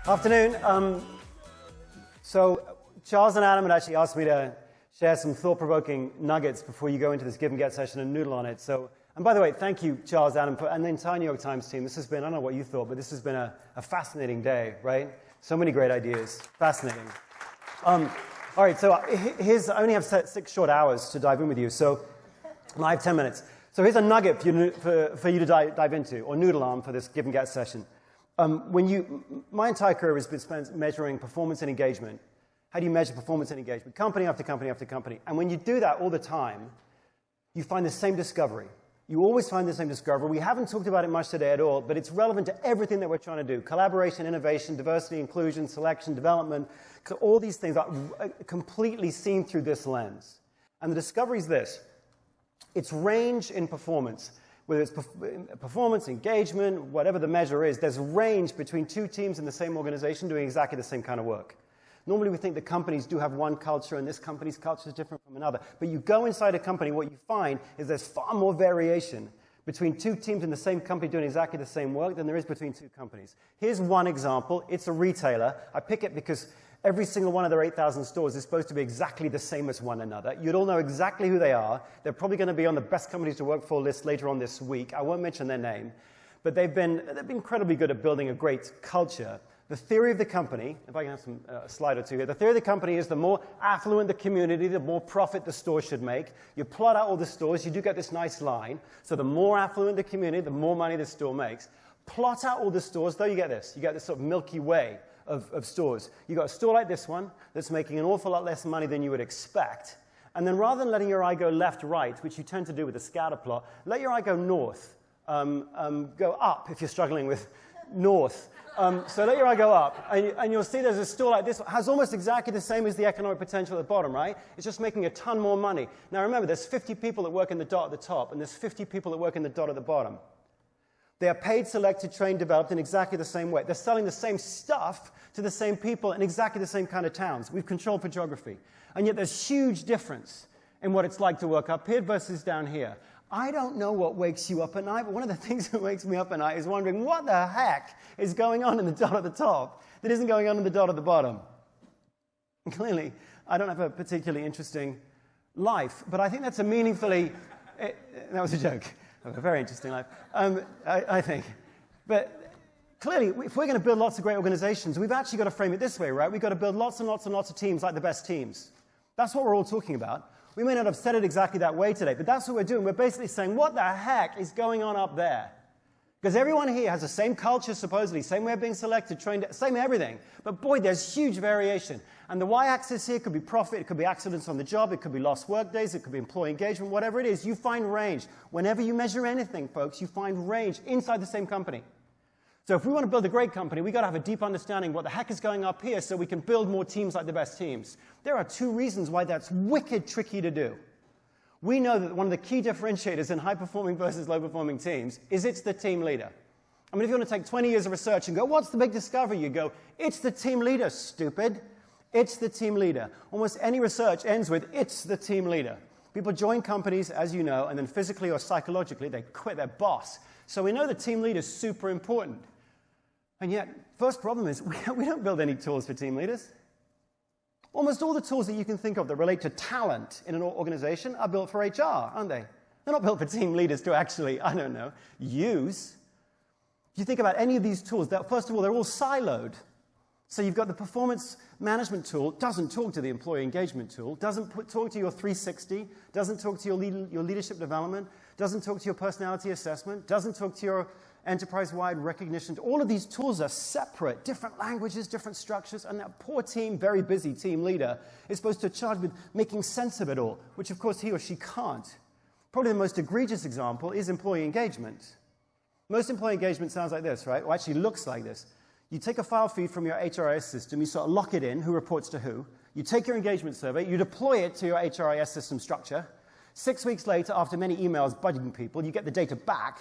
Afternoon. So Charles and Adam had actually asked me to share some thought-provoking nuggets before you go into this give and get session and noodle on it. So, and by the way, thank you, Charles, Adam, and the entire New York Times team. This has been, I don't know what you thought, but this has been a fascinating day, right? So many great ideas. Fascinating. All right, so I only have 6 short hours to dive in with you, so I have 10 minutes. So here's a nugget for you to dive into, or noodle on for this give and get session. My entire career has been spent measuring performance and engagement. How do you measure performance and engagement? Company after company after company. And when you do that all the time, you find the same discovery. You always find the same discovery. We haven't talked about it much today at all, but it's relevant to everything that we're trying to do. Collaboration, innovation, diversity, inclusion, selection, development. All these things are completely seen through this lens. And the discovery is this. It's range in performance. Whether it's performance, engagement, whatever the measure is, there's range between two teams in the same organization doing exactly the same kind of work. Normally we think that companies do have one culture and this company's culture is different from another. But you go inside a company, what you find is there's far more variation between two teams in the same company doing exactly the same work than there is between two companies. Here's one example. It's a retailer. I pick it because every single one of their 8,000 stores is supposed to be exactly the same as one another. You'd all know exactly who they are. They're probably going to be on the best companies to work for list later on this week. I won't mention their name. But they've been incredibly good at building a great culture. The theory of the company, if I can have a slide or two here, the theory of the company is the more affluent the community, the more profit the store should make. You plot out all the stores, you do get this nice line. So the more affluent the community, the more money the store makes. Plot out all the stores, though you get this. You get this sort of Milky Way of stores. You've got a store like this one that's making an awful lot less money than you would expect. And then rather than letting your eye go left, right, which you tend to do with a scatter plot, let your eye go north. Go up if you're struggling with north. So let your eye go up, and you'll see there's a store like this, has almost exactly the same as the economic potential at the bottom, right? It's just making a ton more money. Now remember, there's 50 people that work in the dot at the top, and there's 50 people that work in the dot at the bottom. They are paid, selected, trained, developed in exactly the same way. They're selling the same stuff to the same people in exactly the same kind of towns. We've controlled for geography. And yet there's huge difference in what it's like to work up here versus down here. I don't know what wakes you up at night, but one of the things that wakes me up at night is wondering what the heck is going on in the dot at the top that isn't going on in the dot at the bottom. And clearly, I don't have a particularly interesting life, but I think that's a meaningfully... that was a joke. I have a very interesting life, I think. But clearly, if we're going to build lots of great organizations, we've actually got to frame it this way, right? We've got to build lots and lots and lots of teams like the best teams. That's what we're all talking about. We may not have said it exactly that way today, but that's what we're doing. We're basically saying, what the heck is going on up there? Because everyone here has the same culture, supposedly, same way of being selected, trained, same everything. But boy, there's huge variation. And the y-axis here could be profit, it could be accidents on the job, it could be lost work days, it could be employee engagement, whatever it is, you find range. Whenever you measure anything, folks, you find range inside the same company. So if we want to build a great company, we've got to have a deep understanding of what the heck is going up here so we can build more teams like the best teams. There are 2 reasons why that's wicked tricky to do. We know that one of the key differentiators in high-performing versus low-performing teams is it's the team leader. I mean, if you want to take 20 years of research and go, what's the big discovery? You go, it's the team leader, stupid. It's the team leader. Almost any research ends with, it's the team leader. People join companies, as you know, and then physically or psychologically, they quit their boss. So we know the team leader is super important. And yet, first problem is, we don't build any tools for team leaders. Almost all the tools that you can think of that relate to talent in an organization are built for HR, aren't they? They're not built for team leaders to actually, I don't know, use. If you think about any of these tools, first of all, they're all siloed. So you've got the performance management tool, doesn't talk to the employee engagement tool, doesn't talk to your 360, doesn't talk to your leadership development, doesn't talk to your personality assessment, doesn't talk to your enterprise-wide recognition. All of these tools are separate, different languages, different structures, and that poor team, very busy team leader is supposed to charge with making sense of it all, which of course he or she can't. Probably the most egregious example is employee engagement. Most employee engagement sounds like this, right? Or actually looks like this. You take a file feed from your HRIS system, you sort of lock it in, who reports to who. You take your engagement survey, you deploy it to your HRIS system structure. 6 weeks later, after many emails bugging people, you get the data back.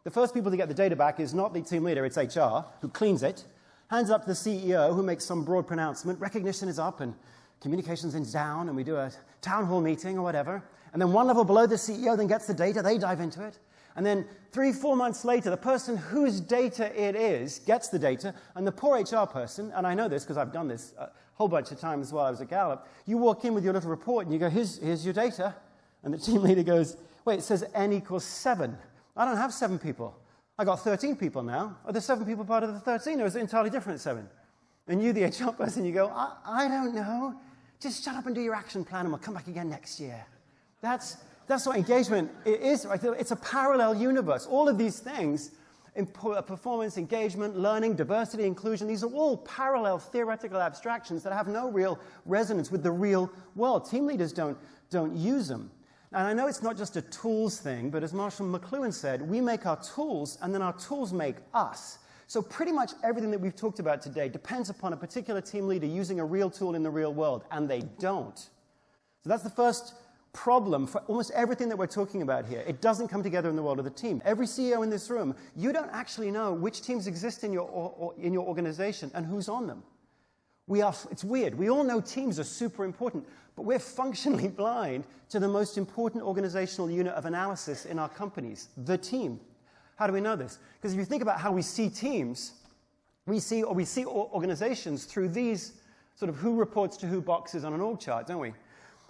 The first people to get the data back is not the team leader, it's HR, who cleans it, hands it up to the CEO, who makes some broad pronouncement, recognition is up and communications is down, and we do a town hall meeting or whatever. And then one level below the CEO then gets the data, they dive into it. And then 3-4 months later, the person whose data it is gets the data, and the poor HR person, and I know this because I've done this a whole bunch of times while I was at Gallup, you walk in with your little report and you go, here's your data. And the team leader goes, wait, it says n equals 7. I don't have 7 people. I got 13 people now. Are the 7 people part of the 13, or is it entirely different at 7? And you, the HR person, you go, I don't know. Just shut up and do your action plan, and we'll come back again next year. That's what engagement is. Right? It's a parallel universe. All of these things, performance, engagement, learning, diversity, inclusion, these are all parallel theoretical abstractions that have no real resonance with the real world. Team leaders don't use them. And I know it's not just a tools thing, but as Marshall McLuhan said, we make our tools, and then our tools make us. So pretty much everything that we've talked about today depends upon a particular team leader using a real tool in the real world, and they don't. So that's the first problem for almost everything that we're talking about here. It doesn't come together in the world of the team. Every CEO in this room, you don't actually know which teams exist in your organization and who's on them. It's weird. We all know teams are super important, but we're functionally blind to the most important organizational unit of analysis in our companies, the team. How do we know this? Because if you think about how we see teams, we see organizations through these sort of who reports to who boxes on an org chart, don't we?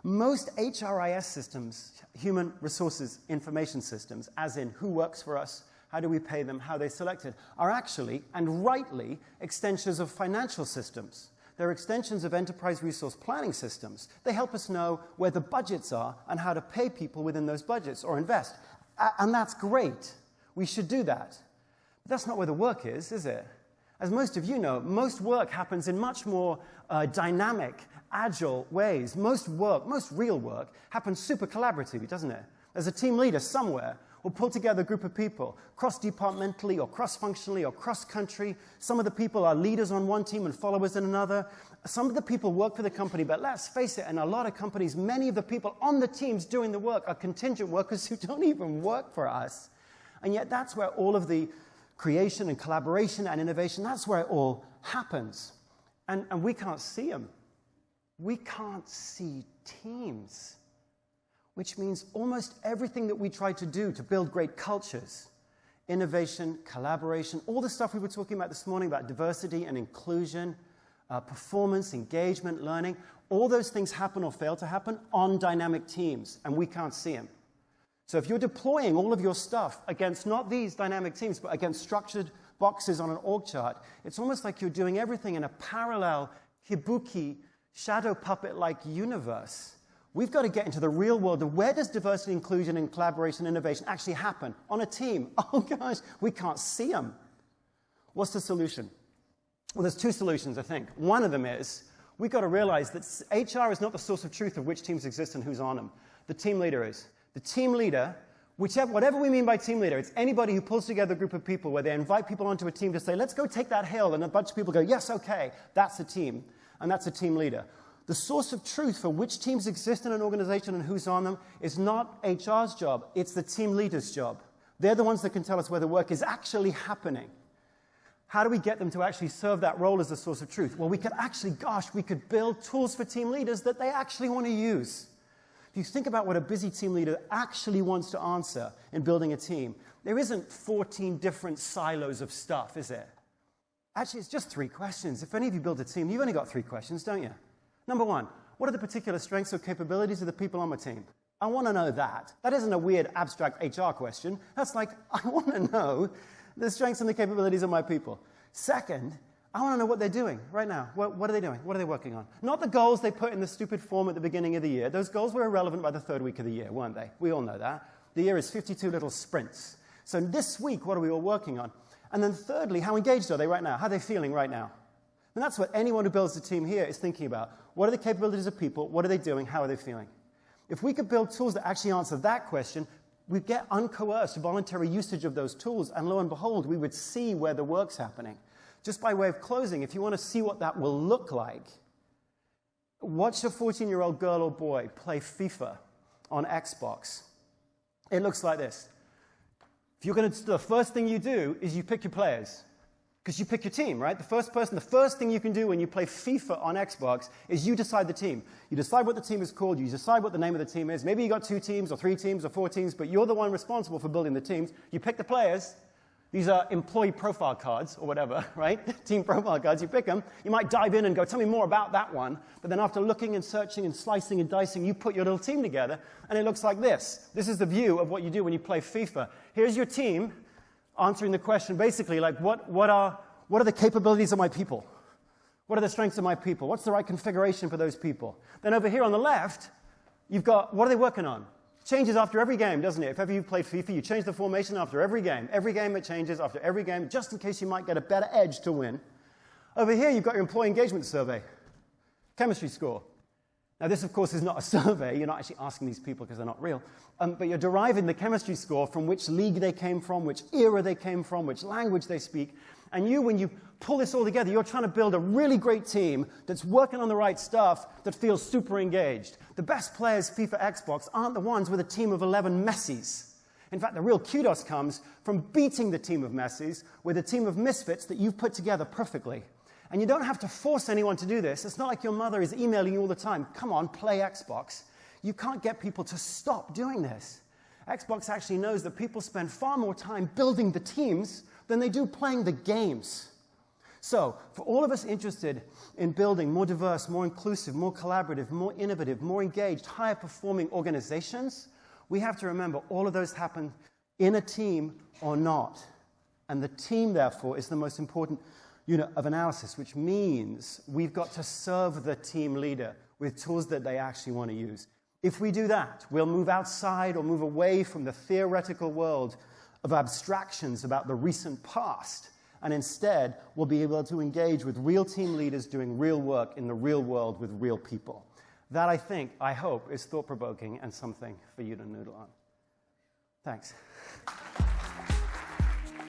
Most HRIS systems, human resources information systems, as in who works for us, how do we pay them, how they're selected, are actually, and rightly, extensions of financial systems. They're extensions of enterprise resource planning systems. They help us know where the budgets are and how to pay people within those budgets or invest. And that's great. We should do that. But that's not where the work is it? As most of you know, most work happens in much more dynamic, agile ways. Most real work, happens super collaboratively, doesn't it? There's a team leader somewhere will pull together a group of people, cross-departmentally or cross-functionally or cross-country. Some of the people are leaders on one team and followers in another. Some of the people work for the company, but let's face it, in a lot of companies, many of the people on the teams doing the work are contingent workers who don't even work for us. And yet that's where all of the creation and collaboration and innovation, that's where it all happens. And we can't see them. We can't see teams. Which means almost everything that we try to do to build great cultures, innovation, collaboration, all the stuff we were talking about this morning about diversity and inclusion, performance, engagement, learning, all those things happen or fail to happen on dynamic teams, and we can't see them. So if you're deploying all of your stuff against not these dynamic teams, but against structured boxes on an org chart, it's almost like you're doing everything in a parallel, kabuki, shadow puppet-like universe. We've got to get into the real world of where does diversity, inclusion, and collaboration and innovation actually happen on a team? Oh gosh, we can't see them. What's the solution? Well, there's 2 solutions, I think. One of them is we've got to realize that HR is not the source of truth of which teams exist and who's on them. The team leader is. The team leader, whatever we mean by team leader, it's anybody who pulls together a group of people where they invite people onto a team to say, let's go take that hill, and a bunch of people go, yes, okay, that's a team, and that's a team leader. The source of truth for which teams exist in an organization and who's on them is not HR's job. It's the team leader's job. They're the ones that can tell us where the work is actually happening. How do we get them to actually serve that role as the source of truth? Well, we could build tools for team leaders that they actually want to use. If you think about what a busy team leader actually wants to answer in building a team, there isn't 14 different silos of stuff, is there? Actually, it's just 3 questions. If any of you build a team, you've only got 3 questions, don't you? Number 1, what are the particular strengths or capabilities of the people on my team? I want to know that. That isn't a weird, abstract HR question. That's like, I want to know the strengths and the capabilities of my people. Second, I want to know what they're doing right now. What are they doing? What are they working on? Not the goals they put in the stupid form at the beginning of the year. Those goals were irrelevant by the 3rd week of the year, weren't they? We all know that. The year is 52 little sprints. So this week, what are we all working on? And then thirdly, how engaged are they right now? How are they feeling right now? And that's what anyone who builds a team here is thinking about. What are the capabilities of people? What are they doing? How are they feeling? If we could build tools that actually answer that question, we'd get uncoerced voluntary usage of those tools, and lo and behold, we would see where the work's happening. Just by way of closing, if you want to see what that will look like, watch a 14-year-old girl or boy play FIFA on Xbox. It looks like this. If you're going to, the first thing you do is you pick your players. Because you pick your team, right? The first thing you can do when you play FIFA on Xbox is you decide the team. You decide what the team is called, you decide what the name of the team is. Maybe you got 2 teams or 3 teams or 4 teams, but you're the one responsible for building the teams. You pick the players. These are employee profile cards or whatever, right? Team profile cards, you pick them. You might dive in and go, tell me more about that one. But then after looking and searching and slicing and dicing, you put your little team together, and it looks like this. This is the view of what you do when you play FIFA. Here's your team answering the question basically like, what are the capabilities of my people? What are the strengths of my people? What's the right configuration for those people? Then over here on the left, you've got, what are they working on? Changes after every game, doesn't it? If ever you've played FIFA, you change the formation after every game. Every game it changes after every game, just in case you might get a better edge to win. Over here, you've got your employee engagement survey, chemistry score. Now, this, of course, is not a survey. You're not actually asking these people because they're not real. But you're deriving the chemistry score from which league they came from, which era they came from, which language they speak. And you, when you pull this all together, you're trying to build a really great team that's working on the right stuff that feels super engaged. The best players, FIFA, Xbox, aren't the ones with a team of 11 Messis. In fact, the real kudos comes from beating the team of Messis with a team of misfits that you've put together perfectly. And you don't have to force anyone to do this. It's not like your mother is emailing you all the time, come on, play Xbox. You can't get people to stop doing this. Xbox actually knows that people spend far more time building the teams than they do playing the games. So, for all of us interested in building more diverse, more inclusive, more collaborative, more innovative, more engaged, higher performing organizations, we have to remember all of those happen in a team or not. And the team, therefore, is the most important unit of analysis, which means we've got to serve the team leader with tools that they actually want to use. If we do that, we'll move outside or move away from the theoretical world of abstractions about the recent past, and instead we'll be able to engage with real team leaders doing real work in the real world with real people. That, I hope, is thought-provoking and something for you to noodle on. Thanks.